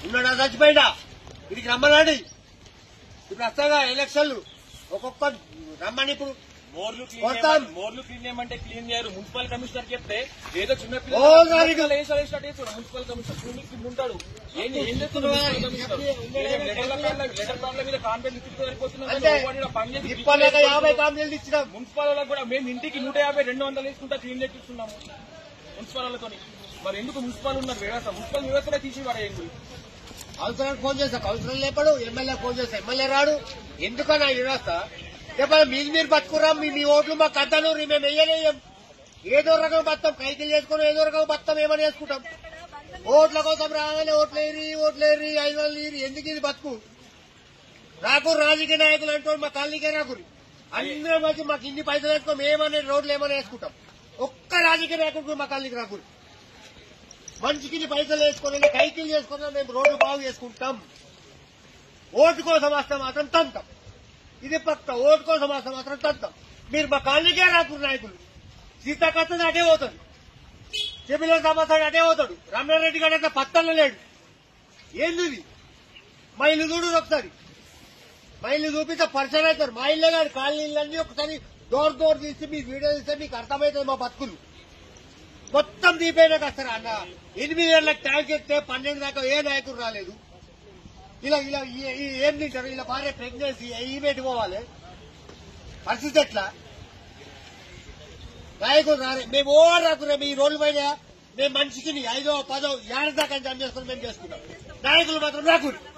ఉన్నాడా చచ్చిపోయినా ఇదికి రమ్మన్నాడు. ఇప్పుడు వస్తాగా ఎలక్షన్లు ఒక్కొక్క రమ్మని ఇప్పుడు మోర్లు క్లీన్ చేయమంటే క్లీన్ చేయరు. మున్సిపల్ కమిషనర్ చెప్తే ఏదో చిన్న పిల్లలు మున్సిపల్ కమిషనర్ ఉంటాడు. ఏం చేస్తున్నారు? లెటర్ ప్యాడ్ల మీద కాంప్లైంట్ ఇచ్చి ఇచ్చినాం. మున్సిపల్ వాళ్ళకి కూడా మేము ఇంటికి 150, 200 వేసుకుంటా క్లీన్ చేపిస్తున్నాము మున్సిపల్ వాళ్ళతో. మరి ఎందుకు మున్సిపల్ ఉన్నారు వ్యవస్థ? మున్సిపల్ వ్యవస్థలో తీసి పడేయండి. కౌన్సిలర్ ఫోన్ చేస్తా, కౌన్సిలర్ లేపడు. ఎమ్మెల్యే ఫోన్ చేస్తా, ఎమ్మెల్యే రాడు. ఎందుకన్నా ఈ వ్యవస్థ? చెప్పాలి మీరు బతుకురాం. మీ ఓట్లు మాకు అద్దను, మేము వెయ్యలేం. ఏదో రకం బతాం, కైకిలు చేసుకుని ఏదో రకం బతాం, ఏమని చేసుకుంటాం. ఓట్ల కోసం రాగానే ఓట్లేరి 500 ఎందుకు ఇది బతుకు? రాకు రాజకీయ నాయకులు అంటూ మా కాలనీకే రాకురి. అందరం వచ్చి మాకు ఇన్ని పైసలు వేసుకోం, ఏమనే రోడ్లు ఏమైనా వేసుకుంటాం. ఒక్క రాజకీయ నాయకుడు మా కాలనీకి రాకురి. మనిషికి పైసలు వేసుకుని కైకిలు చేసుకున్నా మేము రోడ్లు బాగు చేసుకుంటాం. ఓటు కోసం వస్తే మాత్రం తంతాం. ఇది పక్క. ఓటు కోసం వస్తే మాత్రం తంతాం. మీరు మా కాలనీకే రాకురు నాయకులు. సీతాకత్తది అటే పోతాడు, చెబిలో సమాసాడు అటే పోతాడు. రమణారెడ్డి గారు అయితే పత్తల్లో లేడు. ఏంది మా ఇల్లు చూడు ఒకసారి. మా ఇల్లు చూపిస్తే పరిచయం అవుతారు. మా ఇల్లే కాదు, కాలనీలన్నీ ఒకసారి డోర్ తీసి మీ వీడియో తీస్తే మీకు అర్థమవుతుంది మా బతుకులు. మొత్తం దీపైనాక వస్తారు అన్న. 8 ఏళ్లకు ట్యాంక్ ఎత్తే 12 దాకా ఏ నాయకుడు రాలేదు. ఇలా ఏం తింటారు? ఇలా భార్య ప్రెగ్నెన్సీ ఈమెటి పోవాలి. పరిస్థితి ఎట్లా? నాయకుడు రారే. మేము ఓ రాకురే. మీ రోడ్ల పైన మేము మనిషికి 5వ 10వ 7 దాకా జమ చేసుకుని మేము చేసుకున్నాం. నాయకులు మాత్రం రాకూడదు.